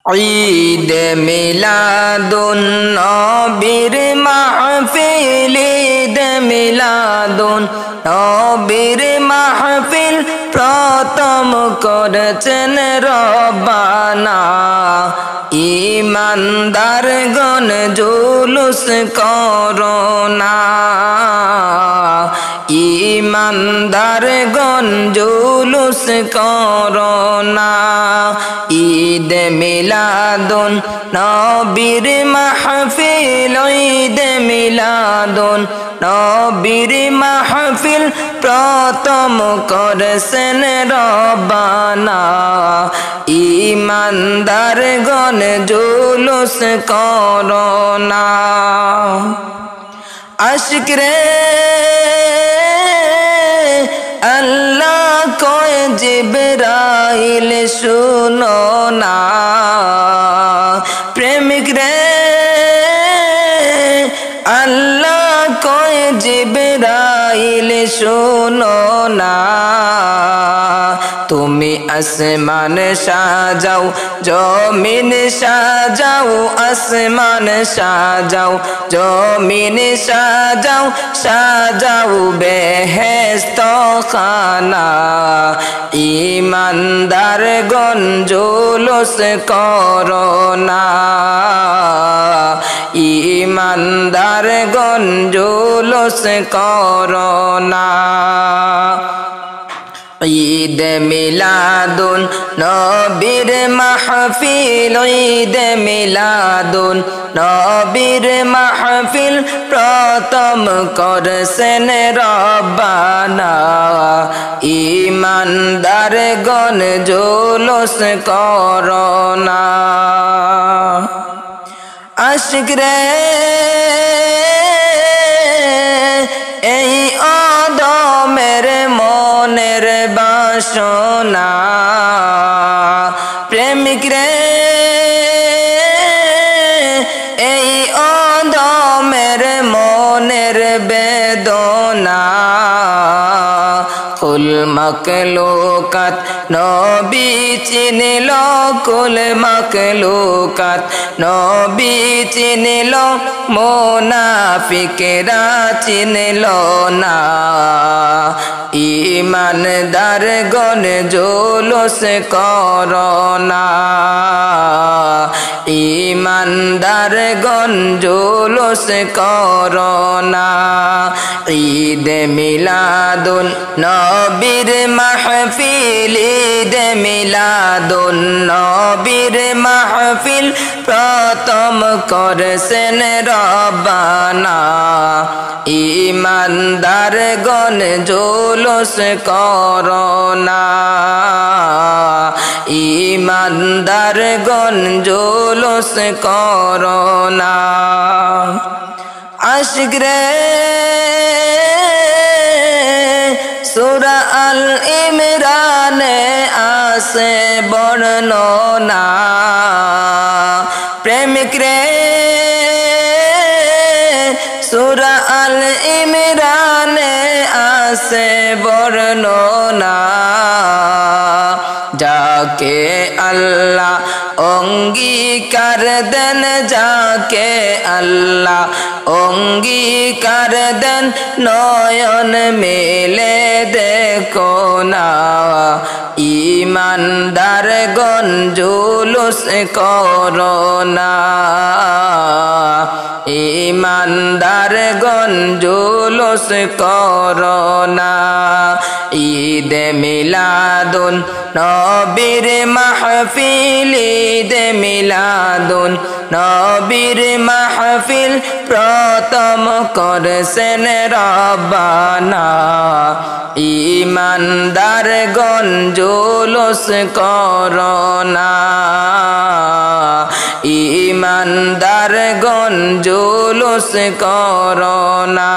ঈদ মিলাদুন নবীর মাহফিল, ঈদ মিলাদুন নবীর মাহফিল প্রথম করেছেন রব্বানা। ঈমানদারগণ জুলুস করোনা, ঈমানদারগণ জুলুস করোনা। ঈদ মিলাদুন নবীর মাহফিল, ঈদ মিলাদুন নবীর মাহফিল প্রথম করেছেন রব্বানা। ঈমানদারগণ জুলুস করোনা। আশিক রে আল্লাহ কয় জিবরাইল শুনো না, প্রেমিক রে আল্লাহ কয় জিবরাইল শুনো না। তুমি আসমান সাজাও জমিন সাজাও, আসমান সাজাও জমিন সাজাও, সাজাও বেহেশত খানা। ঈমানদারগণ জুলুস করোনা, ঈমানদারগণ জুলুস করোনা। ঈদ মিলাদুন নবীর মাহফিল, ঈদ মিলাদুন নবীর মাহফিল প্রথম করেছেন রব্বানা। ঈমানদারগণ জুলুস করোনা। আশিক রে এই আদমের মনের বাসনা, প্রেমিক রে এই আদমের মনের বেদনা। কুল মাখলুকাত নবী চিনিল, কুল মাখলুকাত নবী চিনিল, মুনাফিকরা চিনিল না। ঈমানদারগণ জুলুস করোনা, ঈমানদারগণ জুলুস করোনা। ঈদ মিলাদুন নবীর মাহফিল, ঈদ মিলাদুন নবীর মাহফিল প্রথম করেছেন রব্বানা। ঈমানদারগণ জুলুস করোনা, ঈমানদারগণ জুলুস করোনা। আশিক রে সূরা আল ইমরানে আছে বর্ণনা, প্রেমিক রে সূরা আল ইমরানে আছে বর্ণনা। যাকে আল্লাহ অঙ্গীকার দেন, যাকে আল্লাহ অঙ্গীকার দেন, নয়ন মেলে দেখো না। ঈমানদারগণ জুলুস করোনা, ঈমানদারগণ জুলুস করোনা। ঈদ মিলাদুন নবীর মাহফিল, ঈদ মিলাদুন নবীর মাহফিল প্রথম করেছেন রব্বানা। ঈমানদারগণ জুলুস করোনা, ঈমানদারগণ জুলুস করোনা।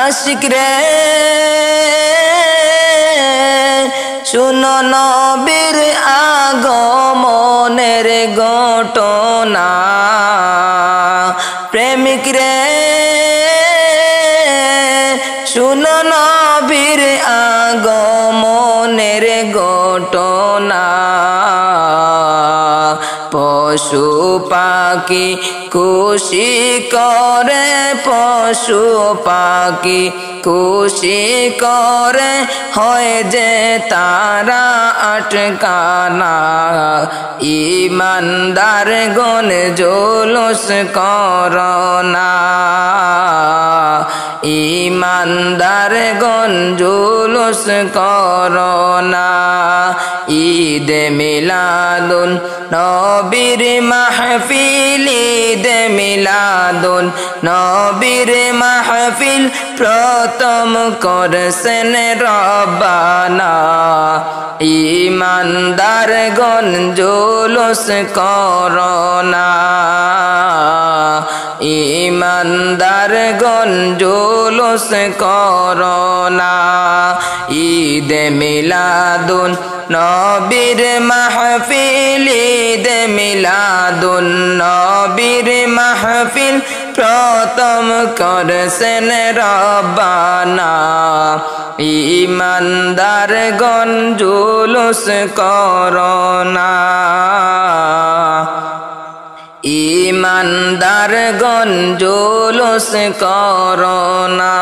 আশিক রে শুনো নবীর আগমনের ঘটনা, প্রেমিক রে শুনো নবীর আগমনের ঘটনা। না পশু পাখি খুশি করে পশু পাখি খুশি করে হয় যে তারা আটকানা ইমানদার গণ জুলুস করনা ইমানদার গণ জুলুস করনা ঈদ মিলাদুন নবীর মাহফিল ঈদ মিলাদুন নবীর মাহফিল প্রথম করছেন রব্বানা ইমানদার গণ জুলুস করনা ইমানদার গণ জুলুস করনা ঈদ মিলাদুন নবীর মাহফিল ঈদ মিলাদুন নবীর মাহফিল প্রথম করছেন রব্বানা ইমানদার গণ জুলুস করনা ইমানদার গণ জুলুস করনা।